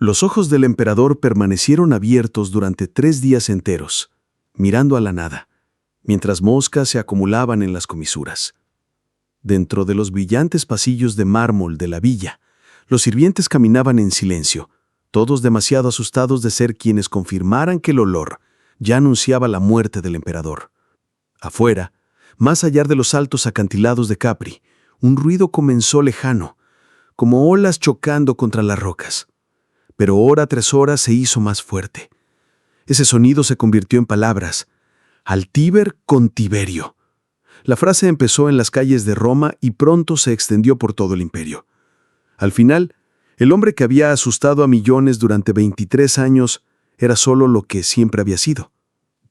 Los ojos del emperador permanecieron abiertos durante 3 días enteros, mirando a la nada, mientras moscas se acumulaban en las comisuras. Dentro de los brillantes pasillos de mármol de la villa, los sirvientes caminaban en silencio, todos demasiado asustados de ser quienes confirmaran que el olor ya anunciaba la muerte del emperador. Afuera, más allá de los altos acantilados de Capri, un ruido comenzó lejano, como olas chocando contra las rocas. Pero hora tras hora se hizo más fuerte. Ese sonido se convirtió en palabras. Al Tíber con Tiberio. La frase empezó en las calles de Roma y pronto se extendió por todo el imperio. Al final, el hombre que había asustado a millones durante 23 años era solo lo que siempre había sido: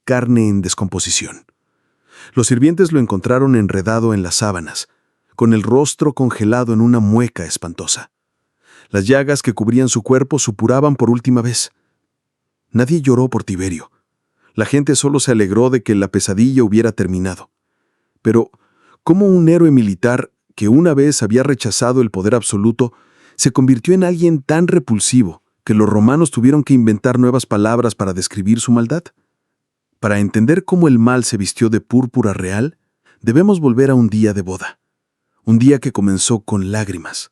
carne en descomposición. Los sirvientes lo encontraron enredado en las sábanas, con el rostro congelado en una mueca espantosa. Las llagas que cubrían su cuerpo supuraban por última vez. Nadie lloró por Tiberio. La gente solo se alegró de que la pesadilla hubiera terminado. Pero, ¿cómo un héroe militar que una vez había rechazado el poder absoluto se convirtió en alguien tan repulsivo que los romanos tuvieron que inventar nuevas palabras para describir su maldad? Para entender cómo el mal se vistió de púrpura real, debemos volver a un día de boda. Un día que comenzó con lágrimas.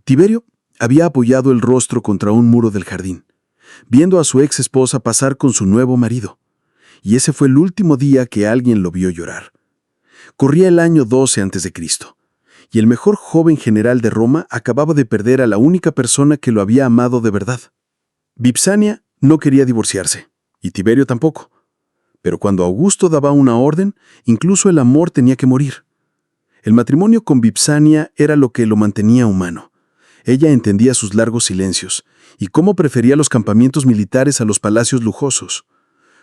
Tiberio había apoyado el rostro contra un muro del jardín, viendo a su ex esposa pasar con su nuevo marido. Y ese fue el último día que alguien lo vio llorar. Corría el año 12 a.C., y el mejor joven general de Roma acababa de perder a la única persona que lo había amado de verdad. Vipsania no quería divorciarse, y Tiberio tampoco. Pero cuando Augusto daba una orden, incluso el amor tenía que morir. El matrimonio con Vipsania era lo que lo mantenía humano. Ella entendía sus largos silencios y cómo prefería los campamentos militares a los palacios lujosos.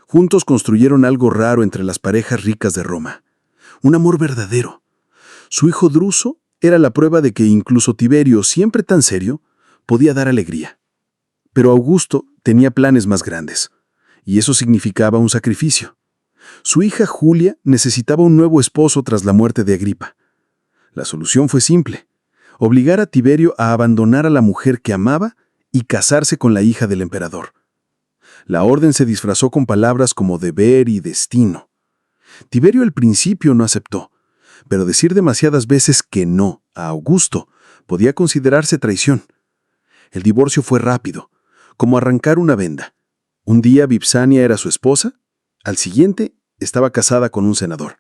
Juntos construyeron algo raro entre las parejas ricas de Roma. Un amor verdadero. Su hijo Druso era la prueba de que incluso Tiberio, siempre tan serio, podía dar alegría. Pero Augusto tenía planes más grandes, y eso significaba un sacrificio. Su hija Julia necesitaba un nuevo esposo tras la muerte de Agripa. La solución fue simple: obligar a Tiberio a abandonar a la mujer que amaba y casarse con la hija del emperador. La orden se disfrazó con palabras como deber y destino. Tiberio al principio no aceptó, pero decir demasiadas veces que no a Augusto podía considerarse traición. El divorcio fue rápido, como arrancar una venda. Un día Vipsania era su esposa, al siguiente estaba casada con un senador.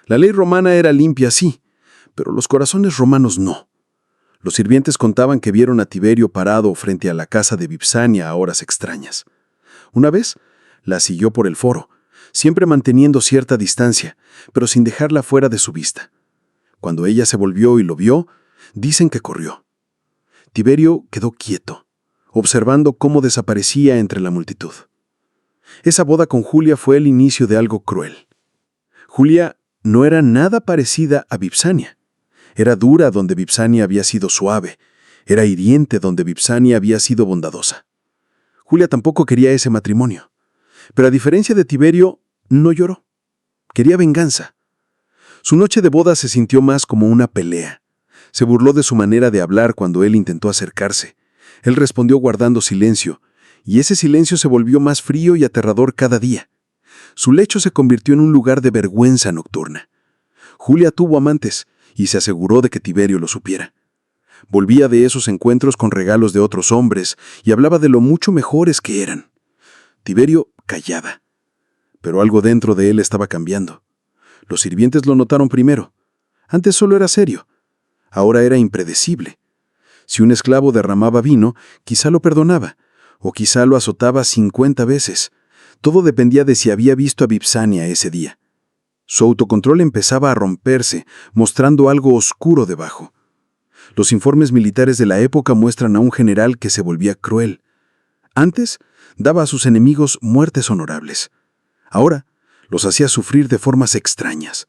La ley romana era limpia, sí, pero los corazones romanos no. Los sirvientes contaban que vieron a Tiberio parado frente a la casa de Vipsania a horas extrañas. Una vez, la siguió por el foro, siempre manteniendo cierta distancia, pero sin dejarla fuera de su vista. Cuando ella se volvió y lo vio, dicen que corrió. Tiberio quedó quieto, observando cómo desaparecía entre la multitud. Esa boda con Julia fue el inicio de algo cruel. Julia no era nada parecida a Vipsania. Era dura donde Vipsania había sido suave. Era hiriente donde Vipsania había sido bondadosa. Julia tampoco quería ese matrimonio. Pero a diferencia de Tiberio, no lloró. Quería venganza. Su noche de boda se sintió más como una pelea. Se burló de su manera de hablar cuando él intentó acercarse. Él respondió guardando silencio, y ese silencio se volvió más frío y aterrador cada día. Su lecho se convirtió en un lugar de vergüenza nocturna. Julia tuvo amantes, y se aseguró de que Tiberio lo supiera. Volvía de esos encuentros con regalos de otros hombres y hablaba de lo mucho mejores que eran. Tiberio callaba, pero algo dentro de él estaba cambiando. Los sirvientes lo notaron primero. Antes solo era serio, ahora era impredecible. Si un esclavo derramaba vino, quizá lo perdonaba, o quizá lo azotaba 50 veces. Todo dependía de si había visto a Vipsania ese día. Su autocontrol empezaba a romperse, mostrando algo oscuro debajo. Los informes militares de la época muestran a un general que se volvía cruel. Antes, daba a sus enemigos muertes honorables. Ahora, los hacía sufrir de formas extrañas.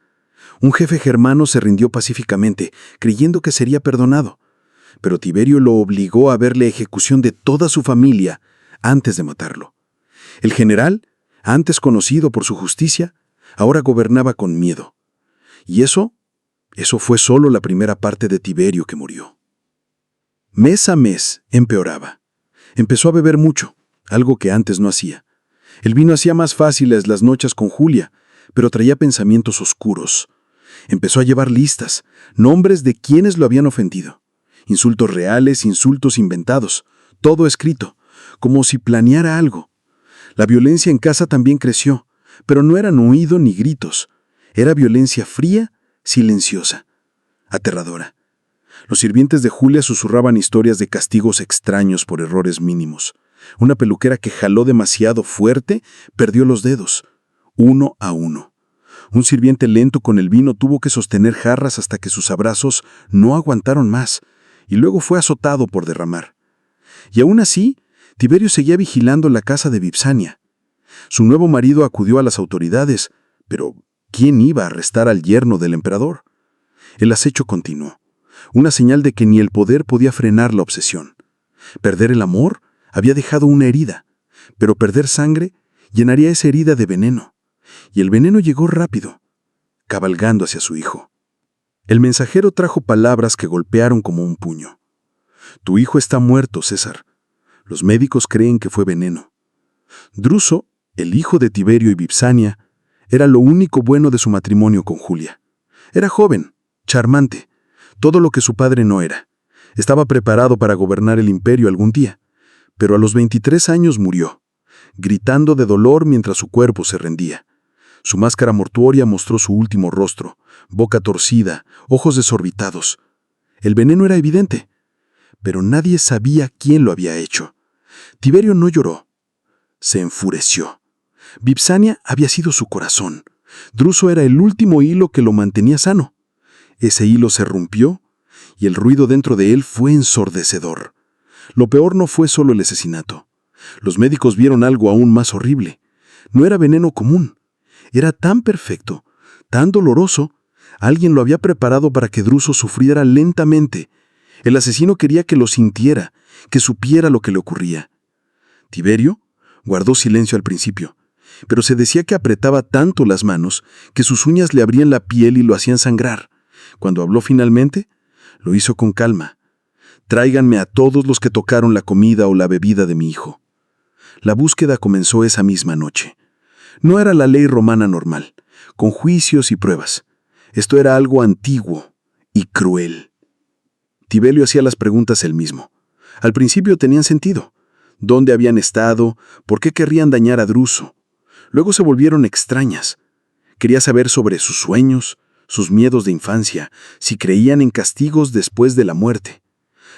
Un jefe germano se rindió pacíficamente, creyendo que sería perdonado. Pero Tiberio lo obligó a ver la ejecución de toda su familia antes de matarlo. El general, antes conocido por su justicia, ahora gobernaba con miedo. Y eso fue solo la primera parte de Tiberio que murió. Mes a mes empeoraba. Empezó a beber mucho, algo que antes no hacía. El vino hacía más fáciles las noches con Julia, pero traía pensamientos oscuros. Empezó a llevar listas, nombres de quienes lo habían ofendido. Insultos reales, insultos inventados, todo escrito, como si planeara algo. La violencia en casa también creció, pero no eran huido ni gritos. Era violencia fría, silenciosa, aterradora. Los sirvientes de Julia susurraban historias de castigos extraños por errores mínimos. Una peluquera que jaló demasiado fuerte perdió los dedos, uno a uno. Un sirviente lento con el vino tuvo que sostener jarras hasta que sus abrazos no aguantaron más, y luego fue azotado por derramar. Y aún así, Tiberio seguía vigilando la casa de Vipsania. Su nuevo marido acudió a las autoridades, pero ¿quién iba a arrestar al yerno del emperador? El acecho continuó, una señal de que ni el poder podía frenar la obsesión. Perder el amor había dejado una herida, pero perder sangre llenaría esa herida de veneno. Y el veneno llegó rápido, cabalgando hacia su hijo. El mensajero trajo palabras que golpearon como un puño. Tu hijo está muerto, César. Los médicos creen que fue veneno. Druso, el hijo de Tiberio y Vipsania, era lo único bueno de su matrimonio con Julia. Era joven, charmante, todo lo que su padre no era. Estaba preparado para gobernar el imperio algún día, pero a los 23 años murió, gritando de dolor mientras su cuerpo se rendía. Su máscara mortuoria mostró su último rostro, boca torcida, ojos desorbitados. El veneno era evidente, pero nadie sabía quién lo había hecho. Tiberio no lloró. Se enfureció. Vipsania había sido su corazón. Druso era el último hilo que lo mantenía sano. Ese hilo se rompió y el ruido dentro de él fue ensordecedor. Lo peor no fue solo el asesinato. Los médicos vieron algo aún más horrible. No era veneno común. Era tan perfecto, tan doloroso. Alguien lo había preparado para que Druso sufriera lentamente. El asesino quería que lo sintiera, que supiera lo que le ocurría. Tiberio guardó silencio al principio, pero se decía que apretaba tanto las manos que sus uñas le abrían la piel y lo hacían sangrar. Cuando habló finalmente, lo hizo con calma. Tráiganme a todos los que tocaron la comida o la bebida de mi hijo. La búsqueda comenzó esa misma noche. No era la ley romana normal, con juicios y pruebas. Esto era algo antiguo y cruel. Tiberio hacía las preguntas él mismo. Al principio tenían sentido. ¿Dónde habían estado? ¿Por qué querrían dañar a Druso? Luego se volvieron extrañas. Quería saber sobre sus sueños, sus miedos de infancia, si creían en castigos después de la muerte.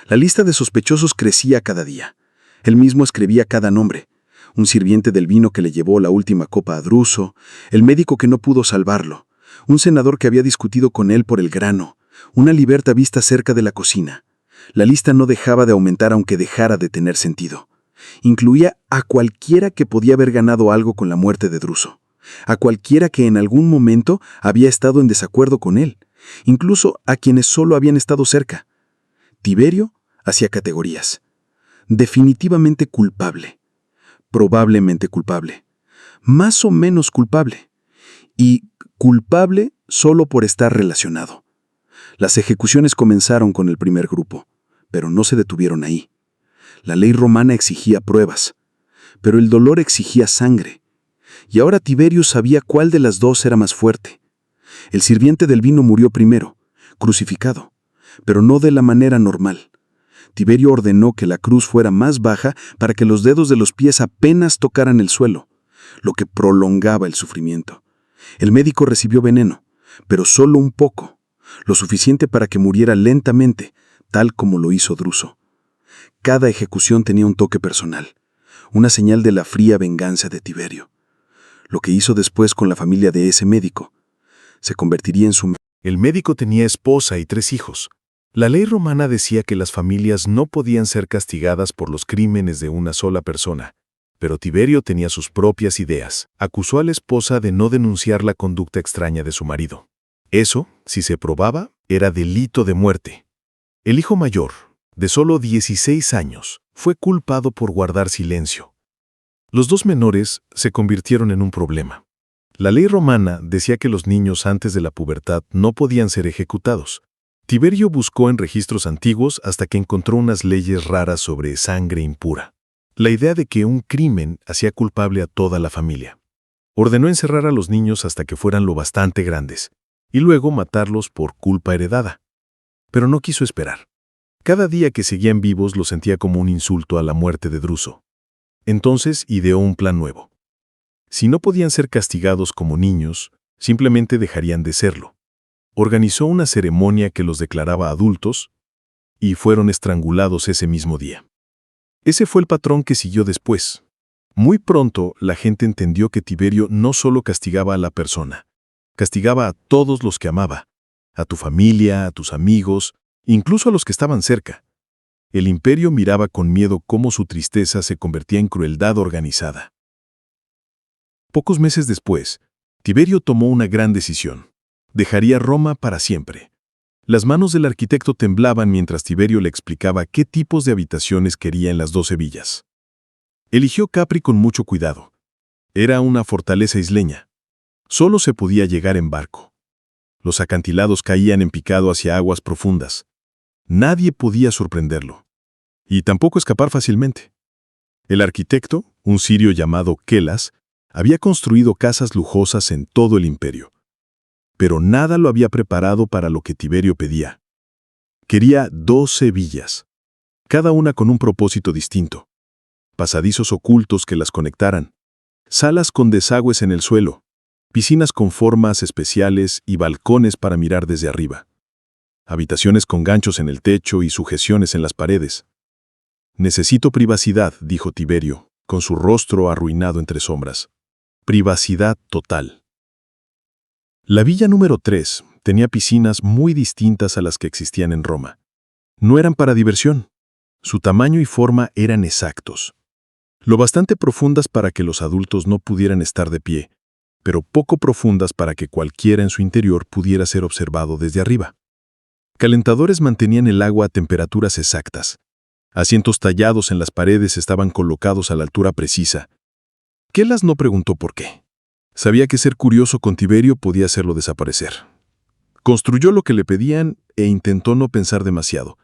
La lista de sospechosos crecía cada día. Él mismo escribía cada nombre. Un sirviente del vino que le llevó la última copa a Druso, el médico que no pudo salvarlo, un senador que había discutido con él por el grano, una liberta vista cerca de la cocina. La lista no dejaba de aumentar aunque dejara de tener sentido. Incluía a cualquiera que podía haber ganado algo con la muerte de Druso, a cualquiera que en algún momento había estado en desacuerdo con él, incluso a quienes solo habían estado cerca. Tiberio hacía categorías. Definitivamente culpable. Probablemente culpable. Más o menos culpable. Y culpable solo por estar relacionado. Las ejecuciones comenzaron con el primer grupo, pero no se detuvieron ahí. La ley romana exigía pruebas, pero el dolor exigía sangre. Y ahora Tiberio sabía cuál de las dos era más fuerte. El sirviente del vino murió primero, crucificado, pero no de la manera normal. Tiberio ordenó que la cruz fuera más baja para que los dedos de los pies apenas tocaran el suelo, lo que prolongaba el sufrimiento. El médico recibió veneno, pero solo un poco, lo suficiente para que muriera lentamente, tal como lo hizo Druso. Cada ejecución tenía un toque personal, una señal de la fría venganza de Tiberio. Lo que hizo después con la familia de ese médico se convertiría en su... El médico tenía esposa y 3 hijos. La ley romana decía que las familias no podían ser castigadas por los crímenes de una sola persona, pero Tiberio tenía sus propias ideas. Acusó a la esposa de no denunciar la conducta extraña de su marido. Eso, si se probaba, era delito de muerte. El hijo mayor, de solo 16 años, fue culpado por guardar silencio. Los 2 menores se convirtieron en un problema. La ley romana decía que los niños antes de la pubertad no podían ser ejecutados. Tiberio buscó en registros antiguos hasta que encontró unas leyes raras sobre sangre impura. La idea de que un crimen hacía culpable a toda la familia. Ordenó encerrar a los niños hasta que fueran lo bastante grandes, y luego matarlos por culpa heredada. Pero no quiso esperar. Cada día que seguían vivos lo sentía como un insulto a la muerte de Druso. Entonces ideó un plan nuevo. Si no podían ser castigados como niños, simplemente dejarían de serlo. Organizó una ceremonia que los declaraba adultos y fueron estrangulados ese mismo día. Ese fue el patrón que siguió después. Muy pronto la gente entendió que Tiberio no solo castigaba a la persona, castigaba a todos los que amaba, a tu familia, a tus amigos, incluso a los que estaban cerca. El imperio miraba con miedo cómo su tristeza se convertía en crueldad organizada. Pocos meses después, Tiberio tomó una gran decisión. Dejaría Roma para siempre. Las manos del arquitecto temblaban mientras Tiberio le explicaba qué tipos de habitaciones quería en las 12 villas. Eligió Capri con mucho cuidado. Era una fortaleza isleña. Solo se podía llegar en barco. Los acantilados caían en picado hacia aguas profundas. Nadie podía sorprenderlo. Y tampoco escapar fácilmente. El arquitecto, un sirio llamado Kelas, había construido casas lujosas en todo el imperio. Pero nada lo había preparado para lo que Tiberio pedía. Quería 12 villas, cada una con un propósito distinto. Pasadizos ocultos que las conectaran, salas con desagües en el suelo, piscinas con formas especiales y balcones para mirar desde arriba. Habitaciones con ganchos en el techo y sujeciones en las paredes. Necesito privacidad, dijo Tiberio, con su rostro arruinado entre sombras. Privacidad total. La villa número 3 tenía piscinas muy distintas a las que existían en Roma. No eran para diversión. Su tamaño y forma eran exactos. Lo bastante profundas para que los adultos no pudieran estar de pie, pero poco profundas para que cualquiera en su interior pudiera ser observado desde arriba. Calentadores mantenían el agua a temperaturas exactas. Asientos tallados en las paredes estaban colocados a la altura precisa. Kelas no preguntó por qué. Sabía que ser curioso con Tiberio podía hacerlo desaparecer. Construyó lo que le pedían e intentó no pensar demasiado.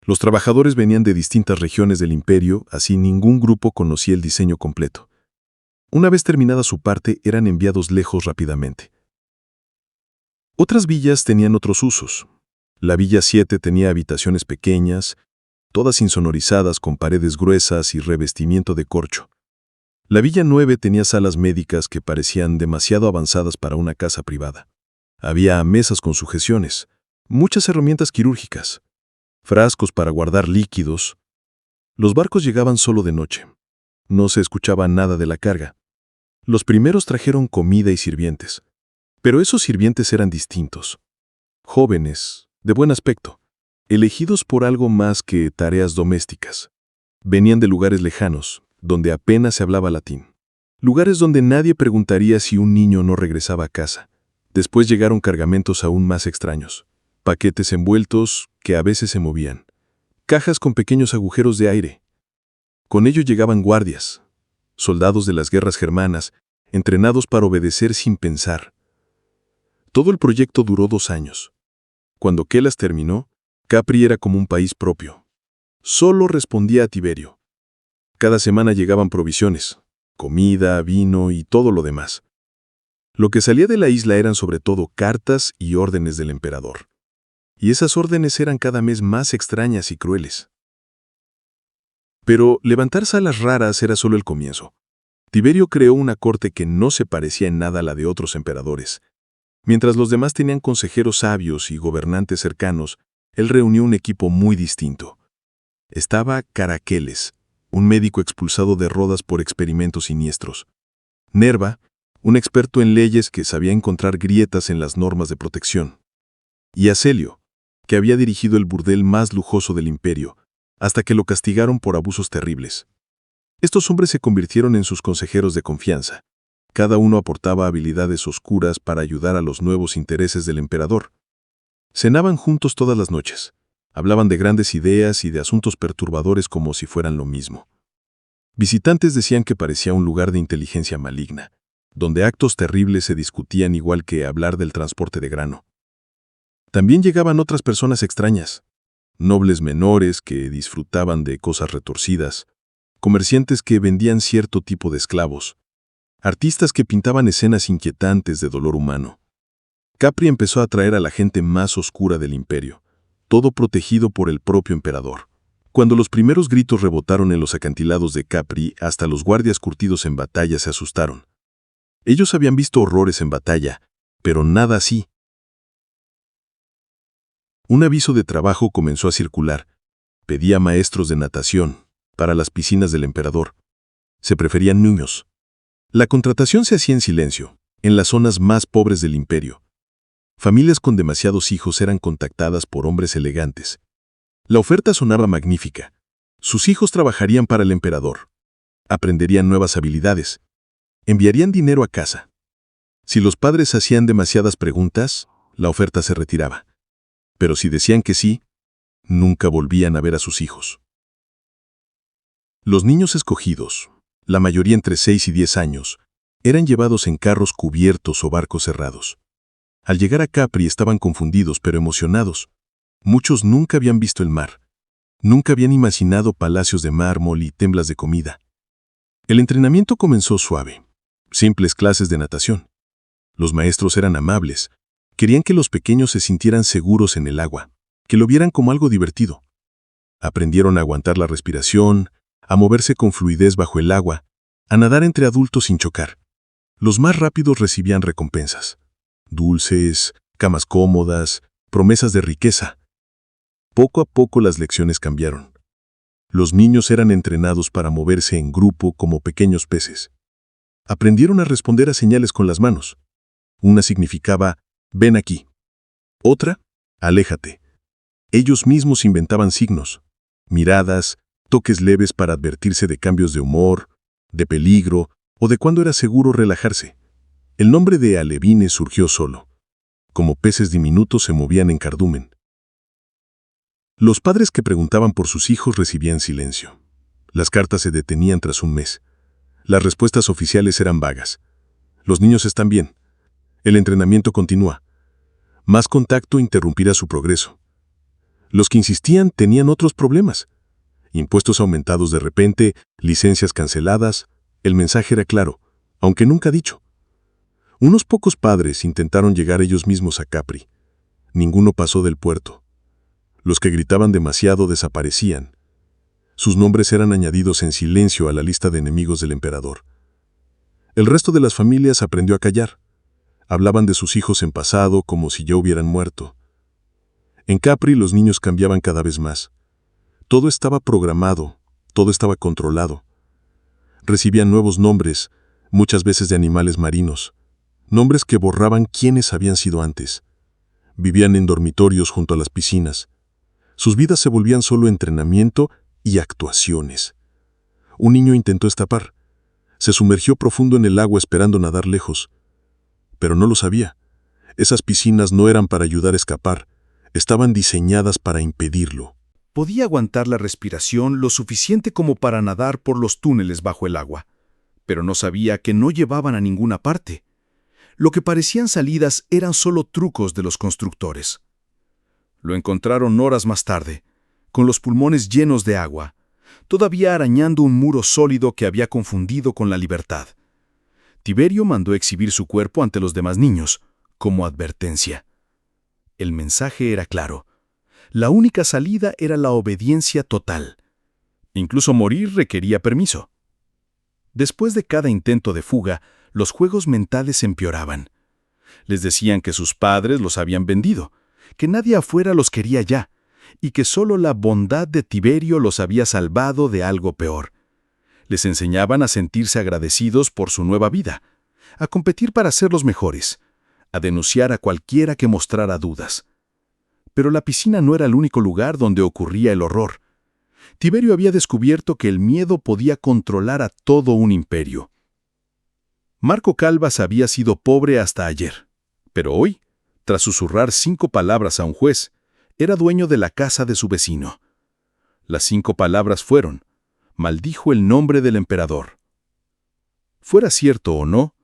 Los trabajadores venían de distintas regiones del imperio, así ningún grupo conocía el diseño completo. Una vez terminada su parte, eran enviados lejos rápidamente. Otras villas tenían otros usos. La Villa 7 tenía habitaciones pequeñas, todas insonorizadas con paredes gruesas y revestimiento de corcho. La Villa 9 tenía salas médicas que parecían demasiado avanzadas para una casa privada. Había mesas con sujeciones, muchas herramientas quirúrgicas, frascos para guardar líquidos. Los barcos llegaban solo de noche. No se escuchaba nada de la carga. Los primeros trajeron comida y sirvientes, pero esos sirvientes eran distintos. Jóvenes, de buen aspecto, elegidos por algo más que tareas domésticas. Venían de lugares lejanos, donde apenas se hablaba latín. Lugares donde nadie preguntaría si un niño no regresaba a casa. Después llegaron cargamentos aún más extraños. Paquetes envueltos que a veces se movían. Cajas con pequeños agujeros de aire. Con ello llegaban guardias, soldados de las guerras germanas, entrenados para obedecer sin pensar. Todo el proyecto duró 2 años. Cuando Kelas terminó, Capri era como un país propio. Solo respondía a Tiberio. Cada semana llegaban provisiones, comida, vino y todo lo demás. Lo que salía de la isla eran sobre todo cartas y órdenes del emperador. Y esas órdenes eran cada mes más extrañas y crueles. Pero levantar salas raras era solo el comienzo. Tiberio creó una corte que no se parecía en nada a la de otros emperadores. Mientras los demás tenían consejeros sabios y gobernantes cercanos, él reunió un equipo muy distinto. Estaba Caraqueles, un médico expulsado de Rodas por experimentos siniestros. Nerva, un experto en leyes que sabía encontrar grietas en las normas de protección. Y Aselio, que había dirigido el burdel más lujoso del imperio, hasta que lo castigaron por abusos terribles. Estos hombres se convirtieron en sus consejeros de confianza. Cada uno aportaba habilidades oscuras para ayudar a los nuevos intereses del emperador. Cenaban juntos todas las noches. Hablaban de grandes ideas y de asuntos perturbadores como si fueran lo mismo. Visitantes decían que parecía un lugar de inteligencia maligna, donde actos terribles se discutían igual que hablar del transporte de grano. También llegaban otras personas extrañas, nobles menores que disfrutaban de cosas retorcidas, comerciantes que vendían cierto tipo de esclavos, artistas que pintaban escenas inquietantes de dolor humano. Capri empezó a atraer a la gente más oscura del imperio, todo protegido por el propio emperador. Cuando los primeros gritos rebotaron en los acantilados de Capri, hasta los guardias curtidos en batalla se asustaron. Ellos habían visto horrores en batalla, pero nada así. Un aviso de trabajo comenzó a circular. Pedía maestros de natación para las piscinas del emperador. Se preferían niños. La contratación se hacía en silencio, en las zonas más pobres del imperio. Familias con demasiados hijos eran contactadas por hombres elegantes. La oferta sonaba magnífica. Sus hijos trabajarían para el emperador. Aprenderían nuevas habilidades. Enviarían dinero a casa. Si los padres hacían demasiadas preguntas, la oferta se retiraba. Pero si decían que sí, nunca volvían a ver a sus hijos. Los niños escogidos, la mayoría entre 6 y 10 años, eran llevados en carros cubiertos o barcos cerrados. Al llegar a Capri estaban confundidos pero emocionados. Muchos nunca habían visto el mar. Nunca habían imaginado palacios de mármol y temblas de comida. El entrenamiento comenzó suave. Simples clases de natación. Los maestros eran amables. Querían que los pequeños se sintieran seguros en el agua, que lo vieran como algo divertido. Aprendieron a aguantar la respiración, a moverse con fluidez bajo el agua, a nadar entre adultos sin chocar. Los más rápidos recibían recompensas. Dulces, camas cómodas, promesas de riqueza. Poco a poco las lecciones cambiaron. Los niños eran entrenados para moverse en grupo como pequeños peces. Aprendieron a responder a señales con las manos. Una significaba, ven aquí. Otra, aléjate. Ellos mismos inventaban signos, miradas, toques leves para advertirse de cambios de humor, de peligro o de cuándo era seguro relajarse. El nombre de alevines surgió solo. Como peces diminutos se movían en cardumen. Los padres que preguntaban por sus hijos recibían silencio. Las cartas se detenían tras un mes. Las respuestas oficiales eran vagas. Los niños están bien. El entrenamiento continúa. Más contacto interrumpirá su progreso. Los que insistían tenían otros problemas. Impuestos aumentados de repente, licencias canceladas. El mensaje era claro, aunque nunca dicho. Unos pocos padres intentaron llegar ellos mismos a Capri. Ninguno pasó del puerto. Los que gritaban demasiado desaparecían. Sus nombres eran añadidos en silencio a la lista de enemigos del emperador. El resto de las familias aprendió a callar. Hablaban de sus hijos en pasado como si ya hubieran muerto. En Capri los niños cambiaban cada vez más. Todo estaba programado, todo estaba controlado. Recibían nuevos nombres, muchas veces de animales marinos. Nombres que borraban quiénes habían sido antes. Vivían en dormitorios junto a las piscinas. Sus vidas se volvían solo entrenamiento y actuaciones. Un niño intentó escapar. Se sumergió profundo en el agua esperando nadar lejos. Pero no lo sabía. Esas piscinas no eran para ayudar a escapar. Estaban diseñadas para impedirlo. Podía aguantar la respiración lo suficiente como para nadar por los túneles bajo el agua, pero no sabía que no llevaban a ninguna parte. Lo que parecían salidas eran solo trucos de los constructores. Lo encontraron horas más tarde, con los pulmones llenos de agua, todavía arañando un muro sólido que había confundido con la libertad. Tiberio mandó exhibir su cuerpo ante los demás niños, como advertencia. El mensaje era claro. La única salida era la obediencia total. Incluso morir requería permiso. Después de cada intento de fuga, los juegos mentales empeoraban. Les decían que sus padres los habían vendido, que nadie afuera los quería ya, y que solo la bondad de Tiberio los había salvado de algo peor. Les enseñaban a sentirse agradecidos por su nueva vida, a competir para ser los mejores, a denunciar a cualquiera que mostrara dudas. Pero la piscina no era el único lugar donde ocurría el horror. Tiberio había descubierto que el miedo podía controlar a todo un imperio. Marco Calvas había sido pobre hasta ayer, pero hoy, tras susurrar 5 palabras a un juez, era dueño de la casa de su vecino. Las 5 palabras fueron: maldijo el nombre del emperador. Fuera cierto o no,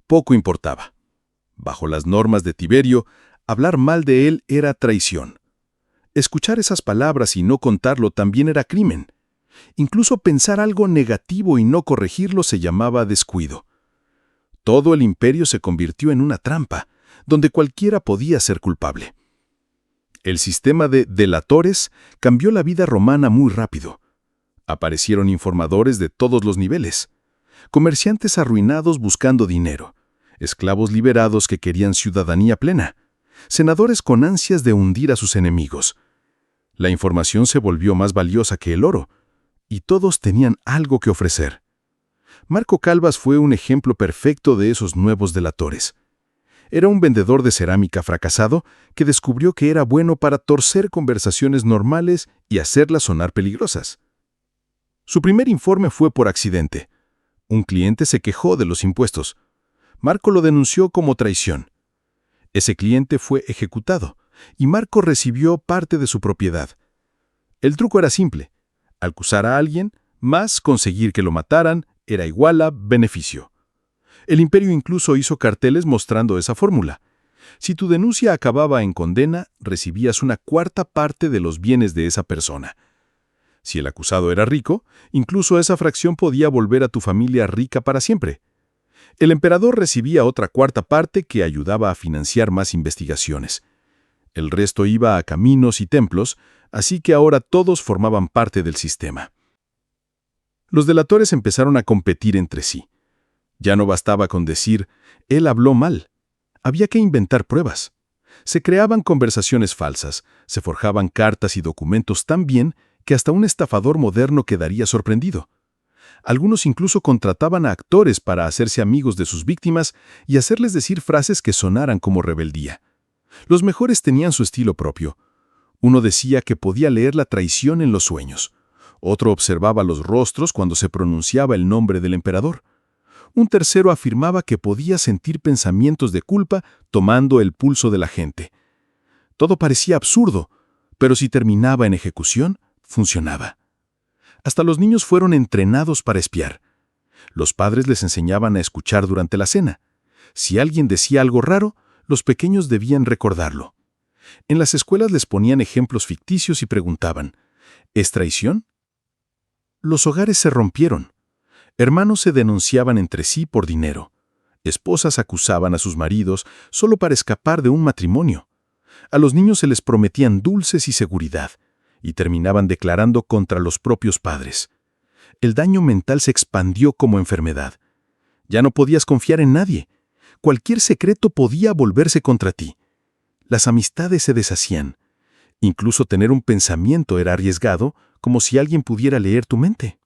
poco importaba. Bajo las normas de Tiberio, hablar mal de él era traición. Escuchar esas palabras y no contarlo también era crimen. Incluso pensar algo negativo y no corregirlo se llamaba descuido. Todo el imperio se convirtió en una trampa, donde cualquiera podía ser culpable. El sistema de delatores cambió la vida romana muy rápido. Aparecieron informadores de todos los niveles, comerciantes arruinados buscando dinero, esclavos liberados que querían ciudadanía plena, senadores con ansias de hundir a sus enemigos. La información se volvió más valiosa que el oro, y todos tenían algo que ofrecer. Marco Calvas fue un ejemplo perfecto de esos nuevos delatores. Era un vendedor de cerámica fracasado que descubrió que era bueno para torcer conversaciones normales y hacerlas sonar peligrosas. Su primer informe fue por accidente. Un cliente se quejó de los impuestos. Marco lo denunció como traición. Ese cliente fue ejecutado y Marco recibió parte de su propiedad. El truco era simple: acusar a alguien, más conseguir que lo mataran, era igual a beneficio. El imperio incluso hizo carteles mostrando esa fórmula. Si tu denuncia acababa en condena, recibías una cuarta parte de los bienes de esa persona. Si el acusado era rico, incluso esa fracción podía volver a tu familia rica para siempre. El emperador recibía otra cuarta parte que ayudaba a financiar más investigaciones. El resto iba a caminos y templos, así que ahora todos formaban parte del sistema. Los delatores empezaron a competir entre sí. Ya no bastaba con decir, él habló mal. Había que inventar pruebas. Se creaban conversaciones falsas, se forjaban cartas y documentos tan bien que hasta un estafador moderno quedaría sorprendido. Algunos incluso contrataban a actores para hacerse amigos de sus víctimas y hacerles decir frases que sonaran como rebeldía. Los mejores tenían su estilo propio. Uno decía que podía leer la traición en los sueños. Otro observaba los rostros cuando se pronunciaba el nombre del emperador. Un tercero afirmaba que podía sentir pensamientos de culpa tomando el pulso de la gente. Todo parecía absurdo, pero si terminaba en ejecución, funcionaba. Hasta los niños fueron entrenados para espiar. Los padres les enseñaban a escuchar durante la cena. Si alguien decía algo raro, los pequeños debían recordarlo. En las escuelas les ponían ejemplos ficticios y preguntaban, ¿es traición? Los hogares se rompieron. Hermanos se denunciaban entre sí por dinero. Esposas acusaban a sus maridos solo para escapar de un matrimonio. A los niños se les prometían dulces y seguridad, y terminaban declarando contra los propios padres. El daño mental se expandió como enfermedad. Ya no podías confiar en nadie. Cualquier secreto podía volverse contra ti. Las amistades se deshacían. Incluso tener un pensamiento era arriesgado, como si alguien pudiera leer tu mente.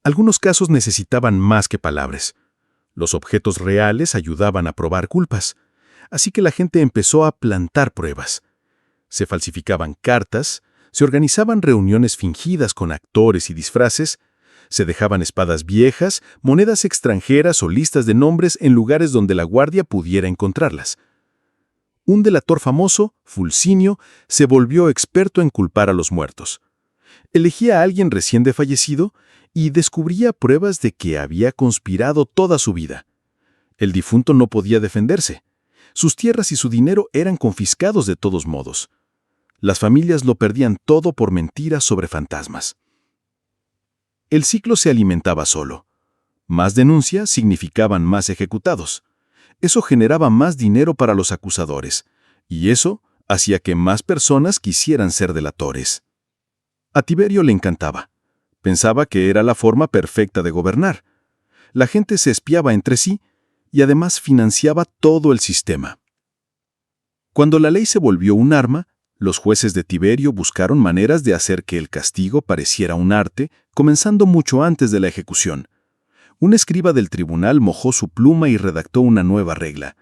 Algunos casos necesitaban más que palabras. Los objetos reales ayudaban a probar culpas, así que la gente empezó a plantar pruebas. Se falsificaban cartas, se organizaban reuniones fingidas con actores y disfraces, se dejaban espadas viejas, monedas extranjeras o listas de nombres en lugares donde la guardia pudiera encontrarlas. Un delator famoso, Fulcinio, se volvió experto en culpar a los muertos. Elegía a alguien recién fallecido y descubría pruebas de que había conspirado toda su vida. El difunto no podía defenderse. Sus tierras y su dinero eran confiscados de todos modos. Las familias lo perdían todo por mentiras sobre fantasmas. El ciclo se alimentaba solo. Más denuncias significaban más ejecutados. Eso generaba más dinero para los acusadores, y eso hacía que más personas quisieran ser delatores. A Tiberio le encantaba. Pensaba que era la forma perfecta de gobernar. La gente se espiaba entre sí y además financiaba todo el sistema. Cuando la ley se volvió un arma, los jueces de Tiberio buscaron maneras de hacer que el castigo pareciera un arte, comenzando mucho antes de la ejecución. Un escriba del tribunal mojó su pluma y redactó una nueva regla.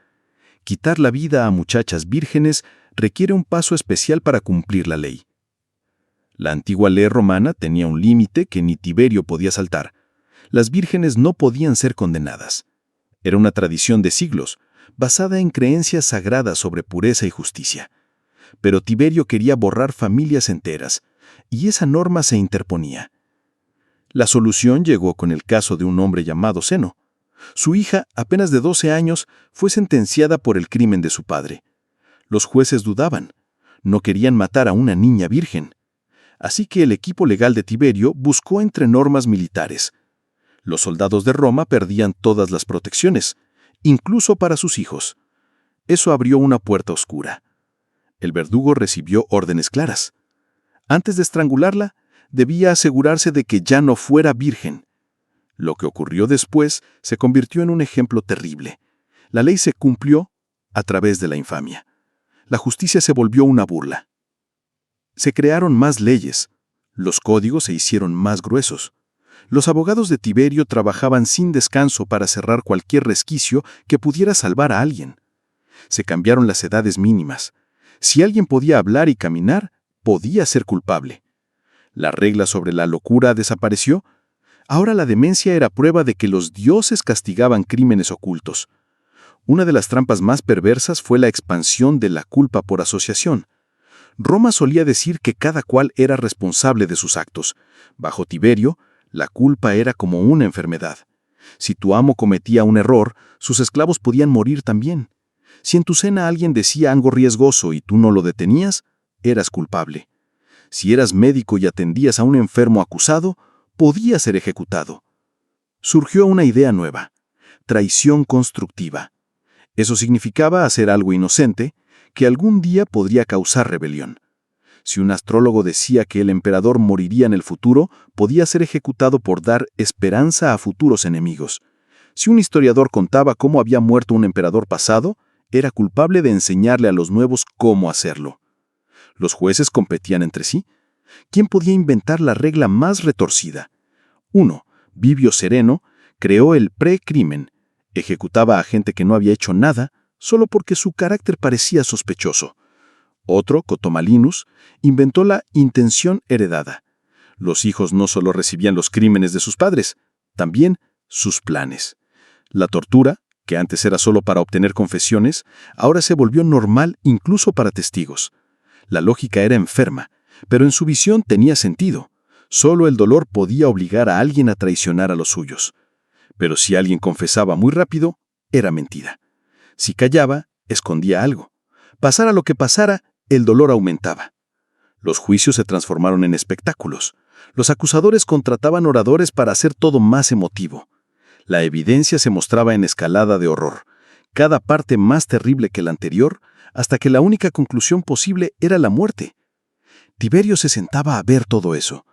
Quitar la vida a muchachas vírgenes requiere un paso especial para cumplir la ley. La antigua ley romana tenía un límite que ni Tiberio podía saltar. Las vírgenes no podían ser condenadas. Era una tradición de siglos, basada en creencias sagradas sobre pureza y justicia. Pero Tiberio quería borrar familias enteras, y esa norma se interponía. La solución llegó con el caso de un hombre llamado Zeno. Su hija, apenas de 12 años, fue sentenciada por el crimen de su padre. Los jueces dudaban. No querían matar a una niña virgen. Así que el equipo legal de Tiberio buscó entre normas militares. Los soldados de Roma perdían todas las protecciones, incluso para sus hijos. Eso abrió una puerta oscura. El verdugo recibió órdenes claras. Antes de estrangularla, debía asegurarse de que ya no fuera virgen. Lo que ocurrió después se convirtió en un ejemplo terrible. La ley se cumplió a través de la infamia. La justicia se volvió una burla. Se crearon más leyes. Los códigos se hicieron más gruesos. Los abogados de Tiberio trabajaban sin descanso para cerrar cualquier resquicio que pudiera salvar a alguien. Se cambiaron las edades mínimas. Si alguien podía hablar y caminar, podía ser culpable. La regla sobre la locura desapareció. Ahora la demencia era prueba de que los dioses castigaban crímenes ocultos. Una de las trampas más perversas fue la expansión de la culpa por asociación. Roma solía decir que cada cual era responsable de sus actos. Bajo Tiberio, la culpa era como una enfermedad. Si tu amo cometía un error, sus esclavos podían morir también. Si en tu cena alguien decía algo riesgoso y tú no lo detenías, eras culpable. Si eras médico y atendías a un enfermo acusado, podías ser ejecutado. Surgió una idea nueva: traición constructiva. Eso significaba hacer algo inocente que algún día podría causar rebelión. Si un astrólogo decía que el emperador moriría en el futuro, podía ser ejecutado por dar esperanza a futuros enemigos. Si un historiador contaba cómo había muerto un emperador pasado, era culpable de enseñarle a los nuevos cómo hacerlo. Los jueces competían entre sí. ¿Quién podía inventar la regla más retorcida? Uno, Vivio Sereno, creó el precrimen. Ejecutaba a gente que no había hecho nada solo porque su carácter parecía sospechoso. Otro, Cotomalinus, inventó la intención heredada. Los hijos no solo recibían los crímenes de sus padres, también sus planes. La tortura, que antes era solo para obtener confesiones, ahora se volvió normal incluso para testigos. La lógica era enferma, pero en su visión tenía sentido. Solo el dolor podía obligar a alguien a traicionar a los suyos. Pero si alguien confesaba muy rápido, era mentira. Si callaba, escondía algo. Pasara lo que pasara, el dolor aumentaba. Los juicios se transformaron en espectáculos. Los acusadores contrataban oradores para hacer todo más emotivo. La evidencia se mostraba en escalada de horror, cada parte más terrible que la anterior, hasta que la única conclusión posible era la muerte. Tiberio se sentaba a ver todo eso.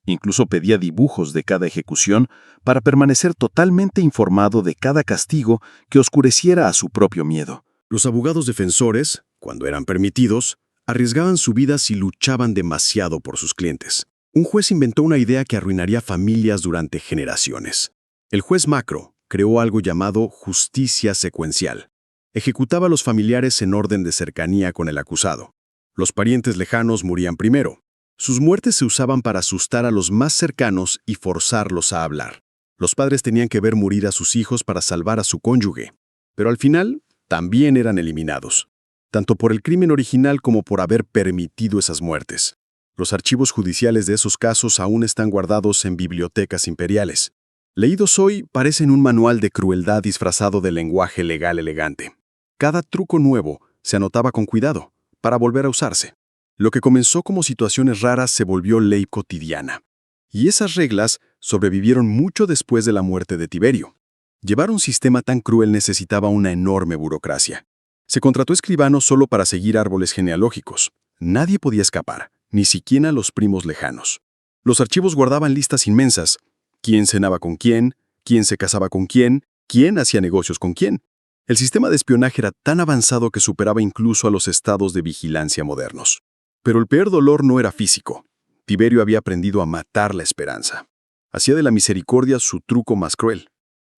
Incluso pedía dibujos de cada ejecución para permanecer totalmente informado de cada castigo que oscureciera a su propio miedo. Los abogados defensores, cuando eran permitidos, arriesgaban su vida si luchaban demasiado por sus clientes. Un juez inventó una idea que arruinaría familias durante generaciones. El juez Macro creó algo llamado justicia secuencial. Ejecutaba a los familiares en orden de cercanía con el acusado. Los parientes lejanos morían primero. Sus muertes se usaban para asustar a los más cercanos y forzarlos a hablar. Los padres tenían que ver morir a sus hijos para salvar a su cónyuge, pero al final también eran eliminados, tanto por el crimen original como por haber permitido esas muertes. Los archivos judiciales de esos casos aún están guardados en bibliotecas imperiales. Leídos hoy, parecen un manual de crueldad disfrazado de lenguaje legal elegante. Cada truco nuevo se anotaba con cuidado, para volver a usarse. Lo que comenzó como situaciones raras se volvió ley cotidiana. Y esas reglas sobrevivieron mucho después de la muerte de Tiberio. Llevar un sistema tan cruel necesitaba una enorme burocracia. Se contrató escribanos solo para seguir árboles genealógicos. Nadie podía escapar, ni siquiera los primos lejanos. Los archivos guardaban listas inmensas. ¿Quién cenaba con quién? ¿Quién se casaba con quién? ¿Quién hacía negocios con quién? El sistema de espionaje era tan avanzado que superaba incluso a los estados de vigilancia modernos. Pero el peor dolor no era físico. Tiberio había aprendido a matar la esperanza. Hacía de la misericordia su truco más cruel.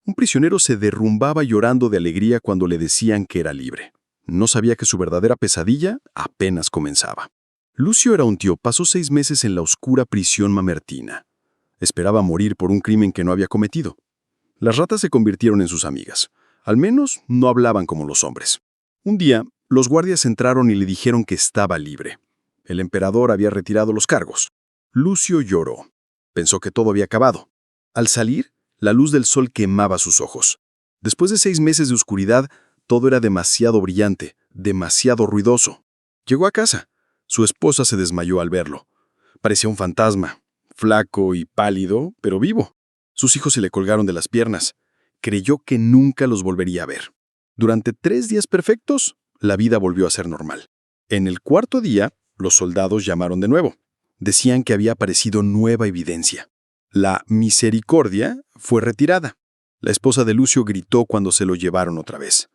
Un prisionero se derrumbaba llorando de alegría cuando le decían que era libre. No sabía que su verdadera pesadilla apenas comenzaba. Lucio era un tío, pasó 6 meses en la oscura prisión mamertina. Esperaba morir por un crimen que no había cometido. Las ratas se convirtieron en sus amigas. Al menos no hablaban como los hombres. Un día, los guardias entraron y le dijeron que estaba libre. El emperador había retirado los cargos. Lucio lloró. Pensó que todo había acabado. Al salir, la luz del sol quemaba sus ojos. Después de 6 meses de oscuridad, todo era demasiado brillante, demasiado ruidoso. Llegó a casa. Su esposa se desmayó al verlo. Parecía un fantasma, flaco y pálido, pero vivo. Sus hijos se le colgaron de las piernas. Creyó que nunca los volvería a ver. Durante 3 días perfectos, la vida volvió a ser normal. En el cuarto día, los soldados llamaron de nuevo. Decían que había aparecido nueva evidencia. La misericordia fue retirada. La esposa de Lucio gritó cuando se lo llevaron otra vez.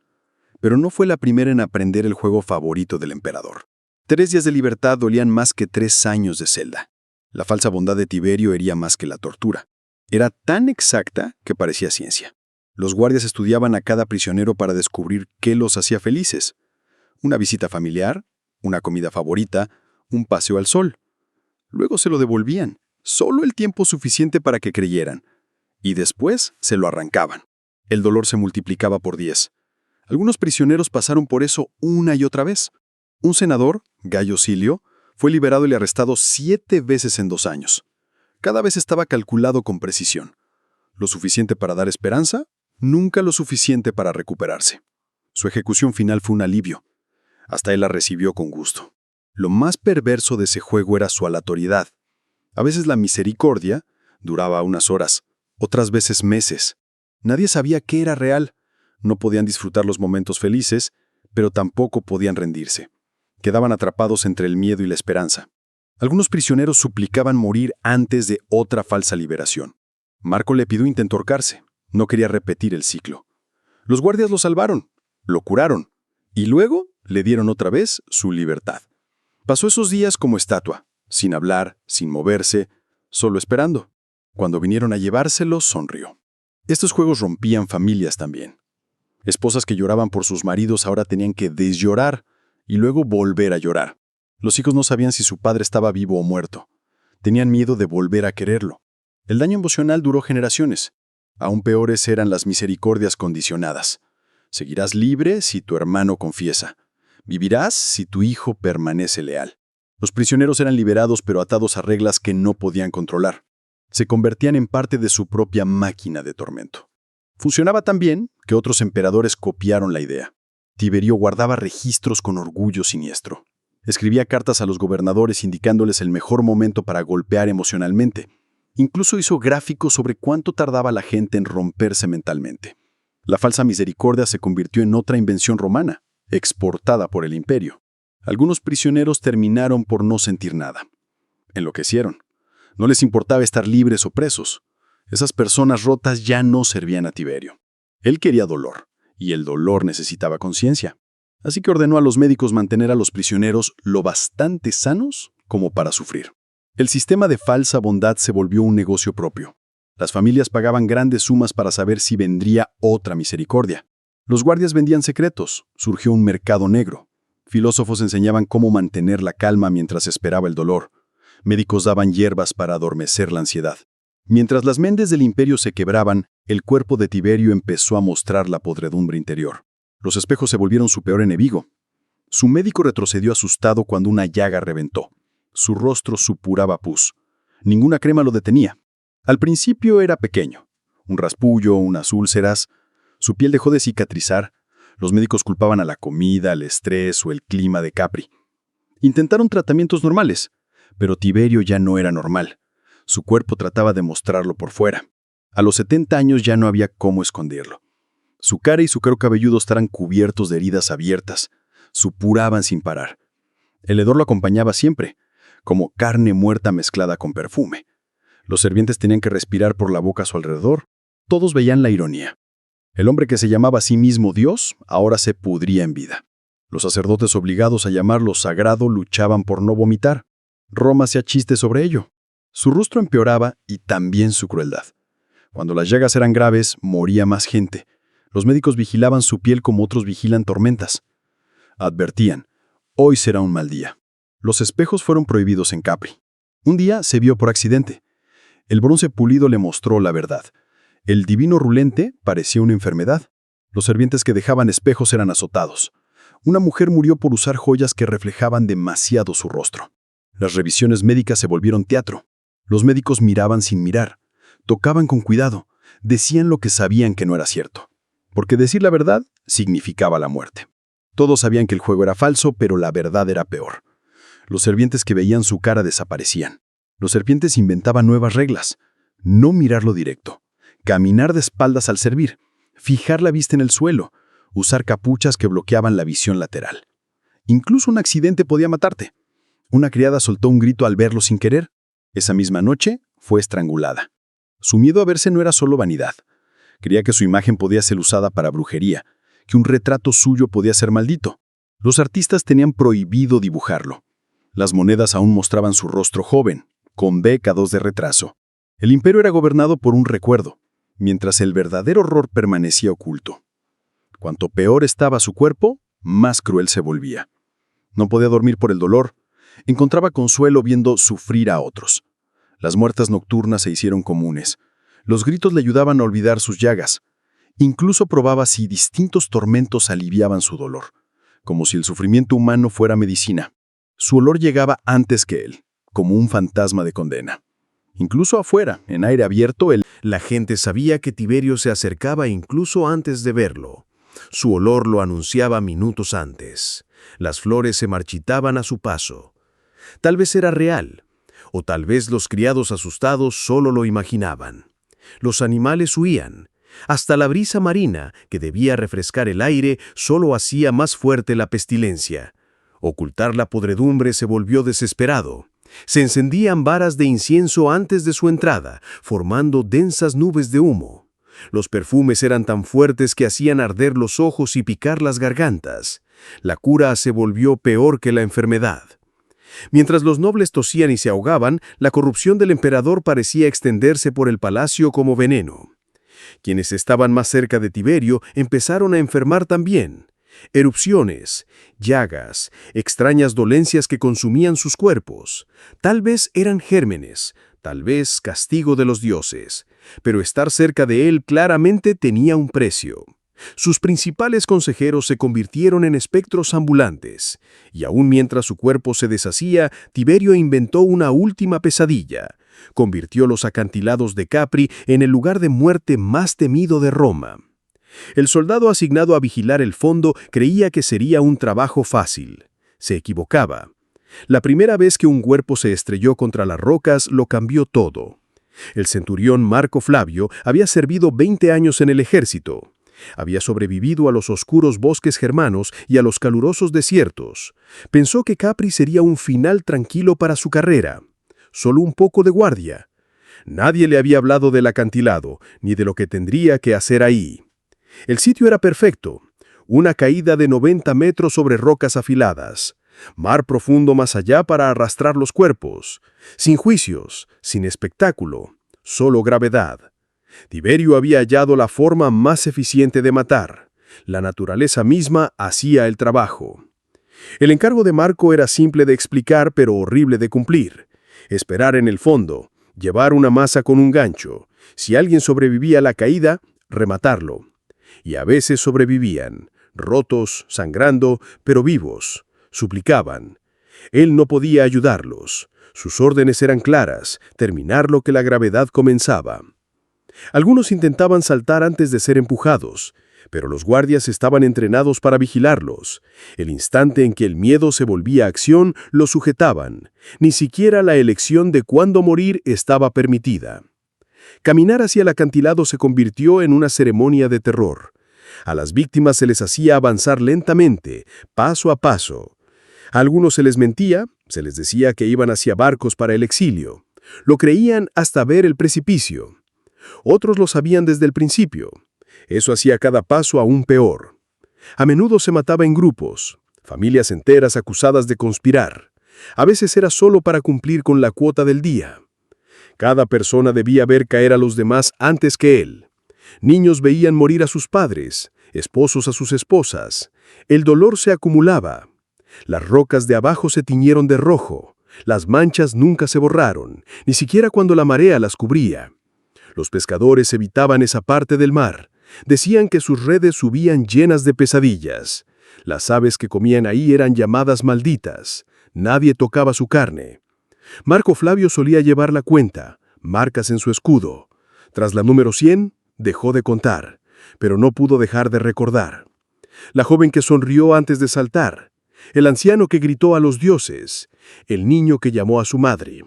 Pero no fue la primera en aprender el juego favorito del emperador. 3 días de libertad dolían más que 3 años de celda. La falsa bondad de Tiberio hería más que la tortura. Era tan exacta que parecía ciencia. Los guardias estudiaban a cada prisionero para descubrir qué los hacía felices. Una visita familiar, una comida favorita, un paseo al sol. Luego se lo devolvían, solo el tiempo suficiente para que creyeran. Y después se lo arrancaban. El dolor se multiplicaba por 10. Algunos prisioneros pasaron por eso una y otra vez. Un senador, Gayo Silio, fue liberado y arrestado 7 veces en 2 años. Cada vez estaba calculado con precisión. Lo suficiente para dar esperanza, nunca lo suficiente para recuperarse. Su ejecución final fue un alivio. Hasta él la recibió con gusto. Lo más perverso de ese juego era su aleatoriedad. A veces la misericordia duraba unas horas, otras veces meses. Nadie sabía qué era real. No podían disfrutar los momentos felices, pero tampoco podían rendirse. Quedaban atrapados entre el miedo y la esperanza. Algunos prisioneros suplicaban morir antes de otra falsa liberación. Marco Lépido intentó ahorcarse. No quería repetir el ciclo. Los guardias lo salvaron, lo curaron, y luego le dieron otra vez su libertad. Pasó esos días como estatua, sin hablar, sin moverse, solo esperando. Cuando vinieron a llevárselo, sonrió. Estos juegos rompían familias también. Esposas que lloraban por sus maridos ahora tenían que desllorar y luego volver a llorar. Los hijos no sabían si su padre estaba vivo o muerto. Tenían miedo de volver a quererlo. El daño emocional duró generaciones. Aún peores eran las misericordias condicionadas. Seguirás libre si tu hermano confiesa. Vivirás si tu hijo permanece leal. Los prisioneros eran liberados pero atados a reglas que no podían controlar. Se convertían en parte de su propia máquina de tormento. Funcionaba tan bien que otros emperadores copiaron la idea. Tiberio guardaba registros con orgullo siniestro. Escribía cartas a los gobernadores indicándoles el mejor momento para golpear emocionalmente. Incluso hizo gráficos sobre cuánto tardaba la gente en romperse mentalmente. La falsa misericordia se convirtió en otra invención romana, exportada por el imperio. Algunos prisioneros terminaron por no sentir nada. Enloquecieron. No les importaba estar libres o presos. Esas personas rotas ya no servían a Tiberio. Él quería dolor, y el dolor necesitaba conciencia. Así que ordenó a los médicos mantener a los prisioneros lo bastante sanos como para sufrir. El sistema de falsa bondad se volvió un negocio propio. Las familias pagaban grandes sumas para saber si vendría otra misericordia. Los guardias vendían secretos, surgió un mercado negro. Filósofos enseñaban cómo mantener la calma mientras esperaba el dolor. Médicos daban hierbas para adormecer la ansiedad. Mientras las mentes del imperio se quebraban, el cuerpo de Tiberio empezó a mostrar la podredumbre interior. Los espejos se volvieron su peor enemigo. Su médico retrocedió asustado cuando una llaga reventó. Su rostro supuraba pus. Ninguna crema lo detenía. Al principio era pequeño. Un raspullo, unas úlceras. Su piel dejó de cicatrizar. Los médicos culpaban a la comida, al estrés o el clima de Capri. Intentaron tratamientos normales, pero Tiberio ya no era normal. Su cuerpo trataba de mostrarlo por fuera. A los 70 años ya no había cómo esconderlo. Su cara y su cuero cabelludo estaban cubiertos de heridas abiertas. Supuraban sin parar. El hedor lo acompañaba siempre, como carne muerta mezclada con perfume. Los sirvientes tenían que respirar por la boca a su alrededor. Todos veían la ironía. El hombre que se llamaba a sí mismo Dios ahora se pudría en vida. Los sacerdotes obligados a llamarlo sagrado luchaban por no vomitar. Roma hacía chistes sobre ello. Su rostro empeoraba y también su crueldad. Cuando las llagas eran graves, moría más gente. Los médicos vigilaban su piel como otros vigilan tormentas. Advertían, hoy será un mal día. Los espejos fueron prohibidos en Capri. Un día se vio por accidente. El bronce pulido le mostró la verdad. El divino rulente parecía una enfermedad. Los sirvientes que dejaban espejos eran azotados. Una mujer murió por usar joyas que reflejaban demasiado su rostro. Las revisiones médicas se volvieron teatro. Los médicos miraban sin mirar, tocaban con cuidado, decían lo que sabían que no era cierto. Porque decir la verdad significaba la muerte. Todos sabían que el juego era falso, pero la verdad era peor. Los sirvientes que veían su cara desaparecían. Los serpientes inventaban nuevas reglas. No mirarlo directo, caminar de espaldas al servir, fijar la vista en el suelo, usar capuchas que bloqueaban la visión lateral. Incluso un accidente podía matarte. Una criada soltó un grito al verlo sin querer. Esa misma noche fue estrangulada. Su miedo a verse no era solo vanidad. Creía que su imagen podía ser usada para brujería, que un retrato suyo podía ser maldito. Los artistas tenían prohibido dibujarlo. Las monedas aún mostraban su rostro joven, con décadas de retraso. El imperio era gobernado por un recuerdo, mientras el verdadero horror permanecía oculto. Cuanto peor estaba su cuerpo, más cruel se volvía. No podía dormir por el dolor. Encontraba consuelo viendo sufrir a otros. Las muertes nocturnas se hicieron comunes. Los gritos le ayudaban a olvidar sus llagas. Incluso probaba si distintos tormentos aliviaban su dolor, como si el sufrimiento humano fuera medicina. Su olor llegaba antes que él, como un fantasma de condena. Incluso afuera, en aire abierto, La gente sabía que Tiberio se acercaba incluso antes de verlo. Su olor lo anunciaba minutos antes. Las flores se marchitaban a su paso. Tal vez era real, o tal vez los criados asustados solo lo imaginaban. Los animales huían. Hasta la brisa marina, que debía refrescar el aire, solo hacía más fuerte la pestilencia. Ocultar la podredumbre se volvió desesperado. Se encendían varas de incienso antes de su entrada, formando densas nubes de humo. Los perfumes eran tan fuertes que hacían arder los ojos y picar las gargantas. La cura se volvió peor que la enfermedad. Mientras los nobles tosían y se ahogaban, la corrupción del emperador parecía extenderse por el palacio como veneno. Quienes estaban más cerca de Tiberio empezaron a enfermar también. Erupciones, llagas, extrañas dolencias que consumían sus cuerpos. Tal vez eran gérmenes, tal vez castigo de los dioses, pero estar cerca de él claramente tenía un precio. Sus principales consejeros se convirtieron en espectros ambulantes, y aún mientras su cuerpo se deshacía, Tiberio inventó una última pesadilla. Convirtió los acantilados de Capri en el lugar de muerte más temido de Roma. El soldado asignado a vigilar el fondo creía que sería un trabajo fácil. Se equivocaba. La primera vez que un cuerpo se estrelló contra las rocas lo cambió todo. El centurión Marco Flavio había servido 20 años en el ejército. Había sobrevivido a los oscuros bosques germanos y a los calurosos desiertos. Pensó que Capri sería un final tranquilo para su carrera. Solo un poco de guardia. Nadie le había hablado del acantilado, ni de lo que tendría que hacer ahí. El sitio era perfecto. Una caída de 90 metros sobre rocas afiladas. Mar profundo más allá para arrastrar los cuerpos. Sin juicios, sin espectáculo, solo gravedad. Tiberio había hallado la forma más eficiente de matar. La naturaleza misma hacía el trabajo. El encargo de Marco era simple de explicar, pero horrible de cumplir. Esperar en el fondo, llevar una masa con un gancho. Si alguien sobrevivía a la caída, rematarlo. Y a veces sobrevivían, rotos, sangrando, pero vivos. Suplicaban. Él no podía ayudarlos. Sus órdenes eran claras, terminar lo que la gravedad comenzaba. Algunos intentaban saltar antes de ser empujados, pero los guardias estaban entrenados para vigilarlos. El instante en que el miedo se volvía acción, los sujetaban. Ni siquiera la elección de cuándo morir estaba permitida. Caminar hacia el acantilado se convirtió en una ceremonia de terror. A las víctimas se les hacía avanzar lentamente, paso a paso. A algunos se les mentía, se les decía que iban hacia barcos para el exilio. Lo creían hasta ver el precipicio. Otros lo sabían desde el principio. Eso hacía cada paso aún peor. A menudo se mataba en grupos, familias enteras acusadas de conspirar. A veces era solo para cumplir con la cuota del día. Cada persona debía ver caer a los demás antes que él. Niños veían morir a sus padres, esposos a sus esposas. El dolor se acumulaba. Las rocas de abajo se tiñeron de rojo. Las manchas nunca se borraron, ni siquiera cuando la marea las cubría. Los pescadores evitaban esa parte del mar. Decían que sus redes subían llenas de pesadillas. Las aves que comían ahí eran llamadas malditas. Nadie tocaba su carne. Marco Flavio solía llevar la cuenta, marcas en su escudo. Tras la número 100, dejó de contar, pero no pudo dejar de recordar. La joven que sonrió antes de saltar, el anciano que gritó a los dioses, el niño que llamó a su madre.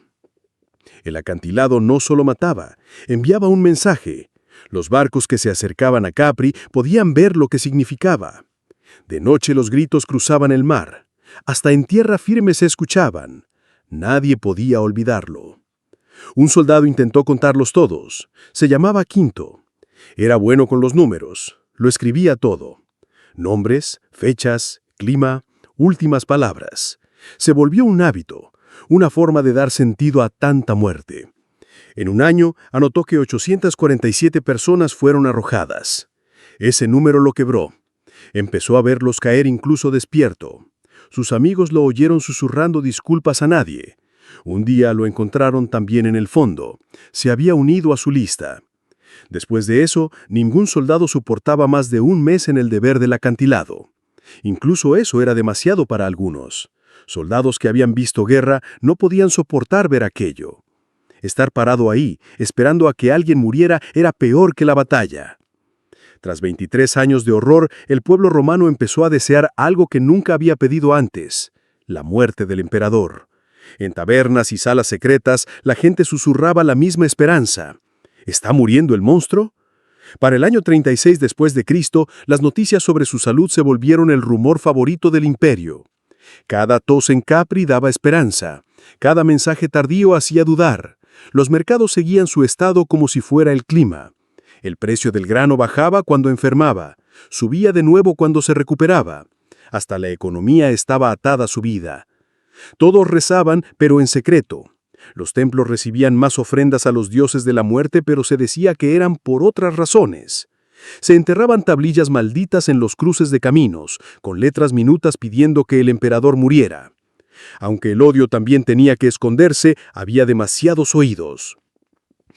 El acantilado no solo mataba, enviaba un mensaje. Los barcos que se acercaban a Capri podían ver lo que significaba. De noche los gritos cruzaban el mar. Hasta en tierra firme se escuchaban. Nadie podía olvidarlo. Un soldado intentó contarlos todos. Se llamaba Quinto. Era bueno con los números. Lo escribía todo. Nombres, fechas, clima, últimas palabras. Se volvió un hábito, una forma de dar sentido a tanta muerte. En un año, anotó que 847 personas fueron arrojadas. Ese número lo quebró. Empezó a verlos caer incluso despierto. Sus amigos lo oyeron susurrando disculpas a nadie. Un día lo encontraron también en el fondo. Se había unido a su lista. Después de eso, ningún soldado soportaba más de un mes en el deber del acantilado. Incluso eso era demasiado para algunos. Soldados que habían visto guerra no podían soportar ver aquello. Estar parado ahí, esperando a que alguien muriera, era peor que la batalla. Tras 23 años de horror, el pueblo romano empezó a desear algo que nunca había pedido antes: la muerte del emperador. En tabernas y salas secretas, la gente susurraba la misma esperanza. ¿Está muriendo el monstruo? Para el año 36 después de Cristo, las noticias sobre su salud se volvieron el rumor favorito del imperio. Cada tos en Capri daba esperanza. Cada mensaje tardío hacía dudar. Los mercados seguían su estado como si fuera el clima. El precio del grano bajaba cuando enfermaba, subía de nuevo cuando se recuperaba. Hasta la economía estaba atada a su vida. Todos rezaban, pero en secreto. Los templos recibían más ofrendas a los dioses de la muerte, pero se decía que eran por otras razones. Se enterraban tablillas malditas en los cruces de caminos, con letras minutas pidiendo que el emperador muriera. Aunque el odio también tenía que esconderse, había demasiados oídos.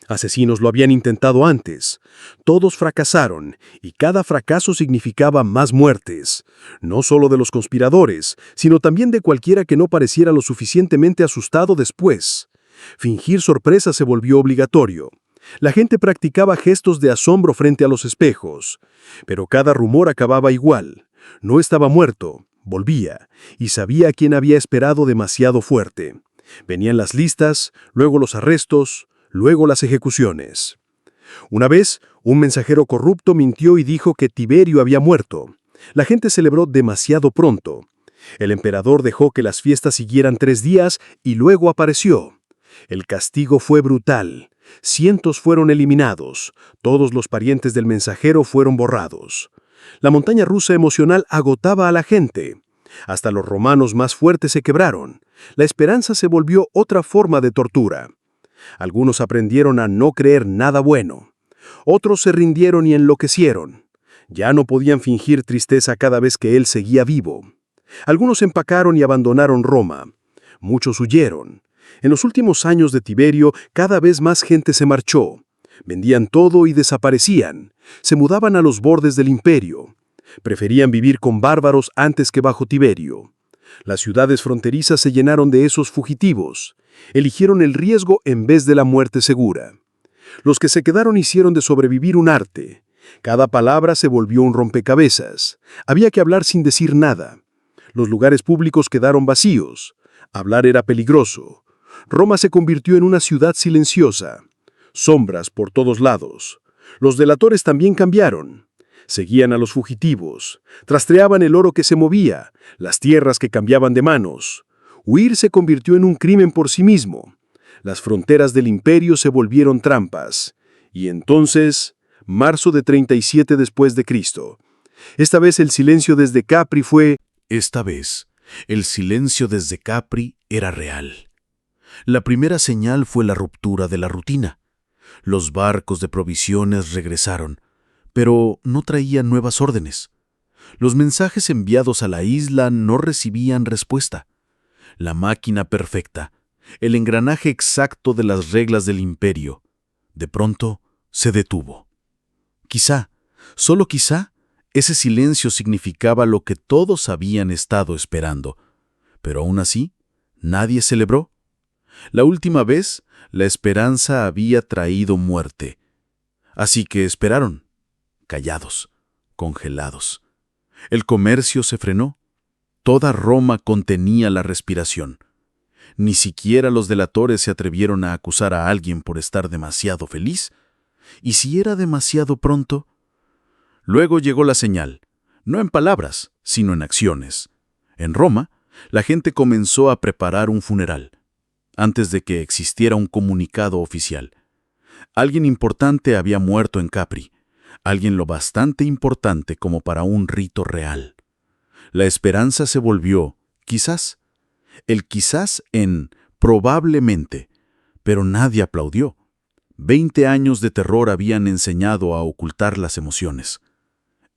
Asesinos lo habían intentado antes. Todos fracasaron, y cada fracaso significaba más muertes. No solo de los conspiradores, sino también de cualquiera que no pareciera lo suficientemente asustado después. Fingir sorpresa se volvió obligatorio. La gente practicaba gestos de asombro frente a los espejos. Pero cada rumor acababa igual. No estaba muerto, volvía, y sabía a quién había esperado demasiado fuerte. Venían las listas, luego los arrestos, luego las ejecuciones. Una vez, un mensajero corrupto mintió y dijo que Tiberio había muerto. La gente celebró demasiado pronto. El emperador dejó que las fiestas siguieran 3 días y luego apareció. El castigo fue brutal. Cientos fueron eliminados. Todos los parientes del mensajero fueron borrados. La montaña rusa emocional agotaba a la gente. Hasta los romanos más fuertes se quebraron. La esperanza se volvió otra forma de tortura. Algunos aprendieron a no creer nada bueno. Otros se rindieron y enloquecieron. Ya no podían fingir tristeza cada vez que él seguía vivo. Algunos empacaron y abandonaron Roma. Muchos huyeron. En los últimos años de Tiberio, cada vez más gente se marchó. Vendían todo y desaparecían. Se mudaban a los bordes del imperio. Preferían vivir con bárbaros antes que bajo Tiberio. Las ciudades fronterizas se llenaron de esos fugitivos. Eligieron el riesgo en vez de la muerte segura. Los que se quedaron hicieron de sobrevivir un arte. Cada palabra se volvió un rompecabezas. Había que hablar sin decir nada. Los lugares públicos quedaron vacíos. Hablar era peligroso. Roma se convirtió en una ciudad silenciosa. Sombras por todos lados. Los delatores también cambiaron. Seguían a los fugitivos. Rastreaban el oro que se movía, las tierras que cambiaban de manos. Huir se convirtió en un crimen por sí mismo. Las fronteras del imperio se volvieron trampas. Y entonces, marzo de 37 después de Cristo. Esta vez el silencio desde Capri fue... Esta vez, el silencio desde Capri era real. La primera señal fue la ruptura de la rutina. Los barcos de provisiones regresaron, pero no traían nuevas órdenes. Los mensajes enviados a la isla no recibían respuesta. La máquina perfecta, el engranaje exacto de las reglas del imperio, de pronto se detuvo. Quizá, solo quizá, ese silencio significaba lo que todos habían estado esperando, pero aún así, nadie celebró. La última vez, la esperanza había traído muerte. Así que esperaron, callados, congelados. El comercio se frenó. Toda Roma contenía la respiración. Ni siquiera los delatores se atrevieron a acusar a alguien por estar demasiado feliz. ¿Y si era demasiado pronto? Luego llegó la señal, no en palabras, sino en acciones. En Roma, la gente comenzó a preparar un funeral, antes de que existiera un comunicado oficial. Alguien importante había muerto en Capri, alguien lo bastante importante como para un rito real. La esperanza se volvió, quizás, el quizás en probablemente, pero nadie aplaudió. 20 años de terror habían enseñado a ocultar las emociones.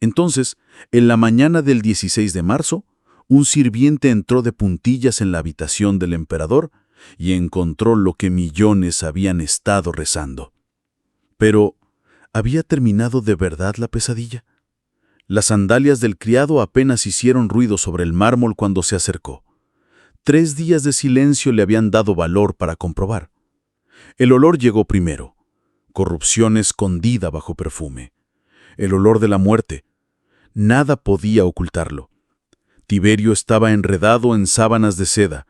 Entonces, en la mañana del 16 de marzo, un sirviente entró de puntillas en la habitación del emperador y encontró lo que millones habían estado rezando. Pero, ¿había terminado de verdad la pesadilla? Las sandalias del criado apenas hicieron ruido sobre el mármol cuando se acercó. 3 días de silencio le habían dado valor para comprobar. El olor llegó primero, corrupción escondida bajo perfume. El olor de la muerte. Nada podía ocultarlo. Tiberio estaba enredado en sábanas de seda.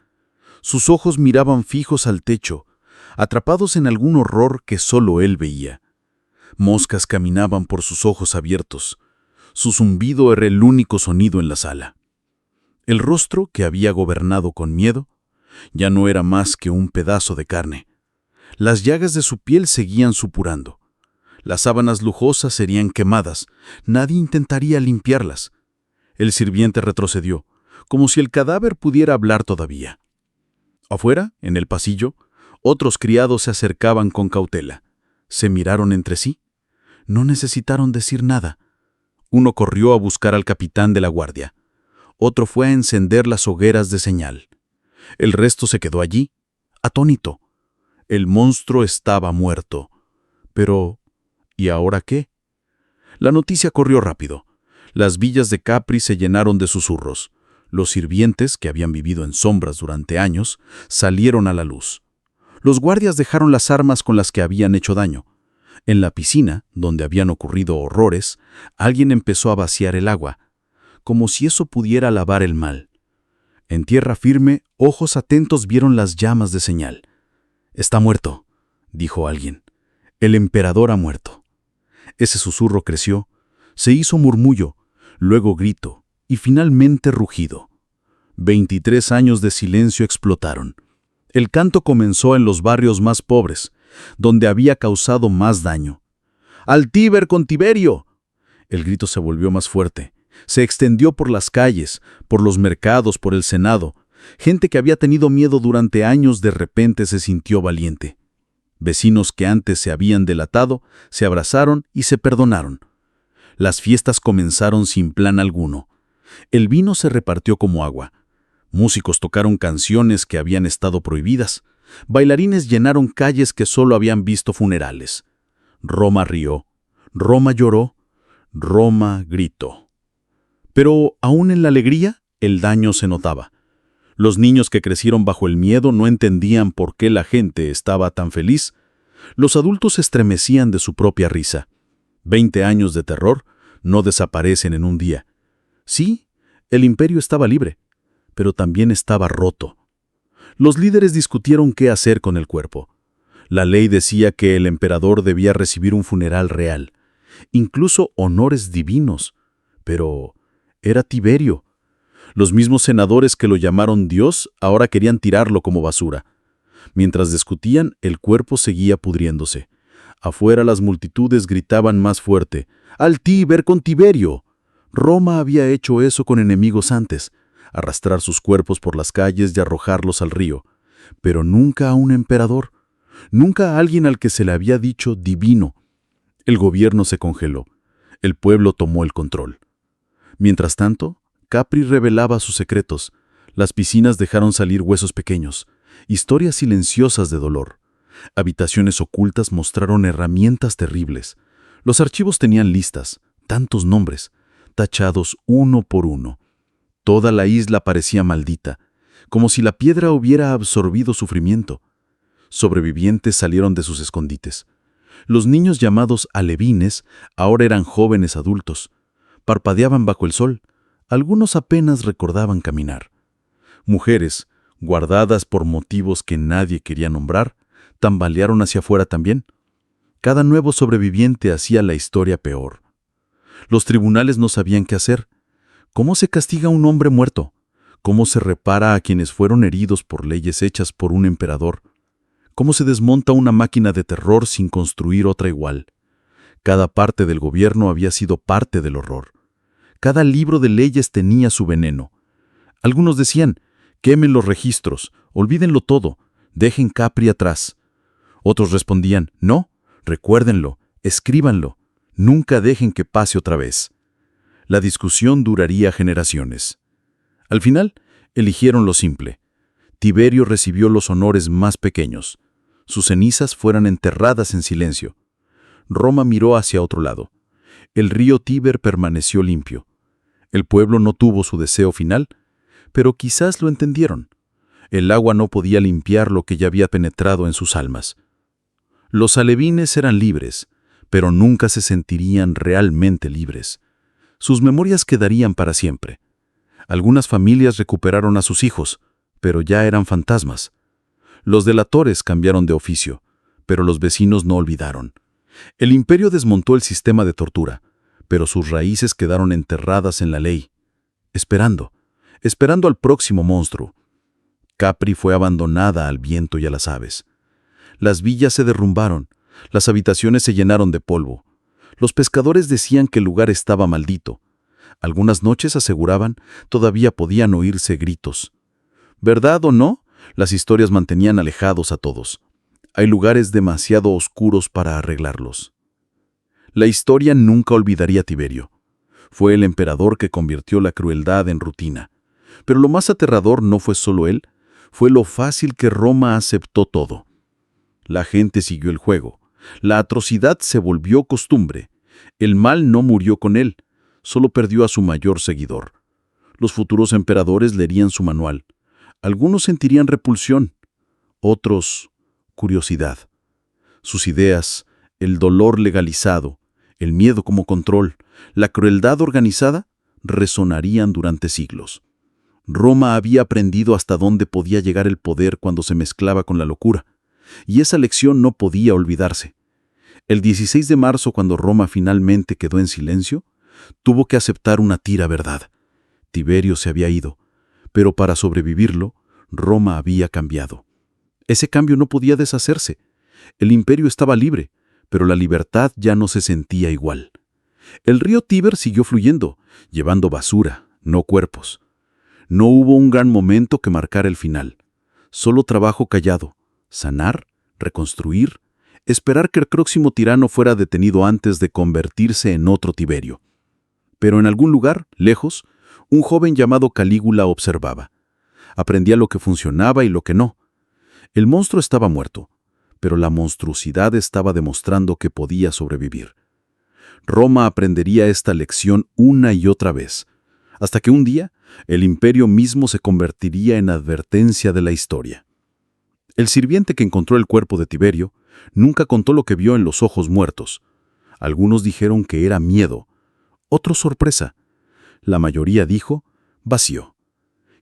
Sus ojos miraban fijos al techo, atrapados en algún horror que solo él veía. Moscas caminaban por sus ojos abiertos. Su zumbido era el único sonido en la sala. El rostro, que había gobernado con miedo, ya no era más que un pedazo de carne. Las llagas de su piel seguían supurando. Las sábanas lujosas serían quemadas. Nadie intentaría limpiarlas. El sirviente retrocedió, como si el cadáver pudiera hablar todavía. Afuera, en el pasillo, otros criados se acercaban con cautela. Se miraron entre sí. No necesitaron decir nada. Uno corrió a buscar al capitán de la guardia. Otro fue a encender las hogueras de señal. El resto se quedó allí, atónito. El monstruo estaba muerto. Pero, ¿y ahora qué? La noticia corrió rápido. Las villas de Capri se llenaron de susurros. Los sirvientes, que habían vivido en sombras durante años, salieron a la luz. Los guardias dejaron las armas con las que habían hecho daño. En la piscina, donde habían ocurrido horrores, alguien empezó a vaciar el agua, como si eso pudiera lavar el mal. En tierra firme, ojos atentos vieron las llamas de señal. «Está muerto», dijo alguien. «El emperador ha muerto». Ese susurro creció, se hizo murmullo, luego grito y finalmente rugido. 23 años de silencio explotaron. El canto comenzó en los barrios más pobres, donde había causado más daño. «¡Al Tíber con Tiberio!». El grito se volvió más fuerte. Se extendió por las calles, por los mercados, por el Senado. Gente que había tenido miedo durante años de repente se sintió valiente. Vecinos que antes se habían delatado, se abrazaron y se perdonaron. Las fiestas comenzaron sin plan alguno. El vino se repartió como agua. Músicos tocaron canciones que habían estado prohibidas. Bailarines llenaron calles que solo habían visto funerales. Roma rió. Roma lloró. Roma gritó. Pero aún en la alegría, el daño se notaba. Los niños que crecieron bajo el miedo no entendían por qué la gente estaba tan feliz. Los adultos se estremecían de su propia risa. 20 años de terror no desaparecen en un día. Sí, el imperio estaba libre, pero también estaba roto. Los líderes discutieron qué hacer con el cuerpo. La ley decía que el emperador debía recibir un funeral real, incluso honores divinos. Pero era Tiberio. Los mismos senadores que lo llamaron Dios ahora querían tirarlo como basura. Mientras discutían, el cuerpo seguía pudriéndose. Afuera las multitudes gritaban más fuerte: «¡Al Tíber con Tiberio!». Roma había hecho eso con enemigos antes, arrastrar sus cuerpos por las calles y arrojarlos al río. Pero nunca a un emperador, nunca a alguien al que se le había dicho divino. El gobierno se congeló. El pueblo tomó el control. Mientras tanto, Capri revelaba sus secretos. Las piscinas dejaron salir huesos pequeños, historias silenciosas de dolor. Habitaciones ocultas mostraron herramientas terribles. Los archivos tenían listas, tantos nombres, tachados uno por uno. Toda la isla parecía maldita, como si la piedra hubiera absorbido sufrimiento. Sobrevivientes salieron de sus escondites. Los niños llamados alevines ahora eran jóvenes adultos. Parpadeaban bajo el sol. Algunos apenas recordaban caminar. Mujeres, guardadas por motivos que nadie quería nombrar, tambalearon hacia afuera también. Cada nuevo sobreviviente hacía la historia peor. Los tribunales no sabían qué hacer. ¿Cómo se castiga a un hombre muerto? ¿Cómo se repara a quienes fueron heridos por leyes hechas por un emperador? ¿Cómo se desmonta una máquina de terror sin construir otra igual? Cada parte del gobierno había sido parte del horror. Cada libro de leyes tenía su veneno. Algunos decían, quemen los registros, olvídenlo todo, dejen Capri atrás. Otros respondían, no, recuérdenlo, escríbanlo, nunca dejen que pase otra vez. La discusión duraría generaciones. Al final, eligieron lo simple. Tiberio recibió los honores más pequeños. Sus cenizas fueron enterradas en silencio. Roma miró hacia otro lado. El río Tíber permaneció limpio. El pueblo no tuvo su deseo final, pero quizás lo entendieron. El agua no podía limpiar lo que ya había penetrado en sus almas. Los alevines eran libres, pero nunca se sentirían realmente libres. Sus memorias quedarían para siempre. Algunas familias recuperaron a sus hijos, pero ya eran fantasmas. Los delatores cambiaron de oficio, pero los vecinos no olvidaron. El imperio desmontó el sistema de tortura, pero sus raíces quedaron enterradas en la ley, esperando al próximo monstruo. Capri fue abandonada al viento y a las aves. Las villas se derrumbaron, las habitaciones se llenaron de polvo. Los pescadores decían que el lugar estaba maldito. Algunas noches aseguraban, todavía podían oírse gritos. ¿Verdad o no? Las historias mantenían alejados a todos. Hay lugares demasiado oscuros para arreglarlos. La historia nunca olvidaría a Tiberio. Fue el emperador que convirtió la crueldad en rutina. Pero lo más aterrador no fue solo él, fue lo fácil que Roma aceptó todo. La gente siguió el juego. La atrocidad se volvió costumbre. El mal no murió con él, solo perdió a su mayor seguidor. Los futuros emperadores leerían su manual. Algunos sentirían repulsión, otros curiosidad. Sus ideas, el dolor legalizado, el miedo como control, la crueldad organizada, resonarían durante siglos. Roma había aprendido hasta dónde podía llegar el poder cuando se mezclaba con la locura, y esa lección no podía olvidarse. El 16 de marzo, cuando Roma finalmente quedó en silencio, tuvo que aceptar una tira verdad. Tiberio se había ido, pero para sobrevivirlo, Roma había cambiado. Ese cambio no podía deshacerse. El imperio estaba libre, pero la libertad ya no se sentía igual. El río Tíber siguió fluyendo, llevando basura, no cuerpos. No hubo un gran momento que marcara el final. Solo trabajo callado, sanar, reconstruir, esperar que el próximo tirano fuera detenido antes de convertirse en otro Tiberio. Pero en algún lugar, lejos, un joven llamado Calígula observaba. Aprendía lo que funcionaba y lo que no. El monstruo estaba muerto, pero la monstruosidad estaba demostrando que podía sobrevivir. Roma aprendería esta lección una y otra vez, hasta que un día el imperio mismo se convertiría en advertencia de la historia. El sirviente que encontró el cuerpo de Tiberio nunca contó lo que vio en los ojos muertos. Algunos dijeron que era miedo, otros sorpresa. La mayoría dijo vacío.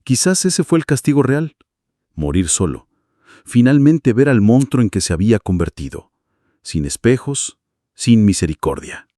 Quizás ese fue el castigo real, morir solo. Finalmente ver al monstruo en que se había convertido, sin espejos, sin misericordia.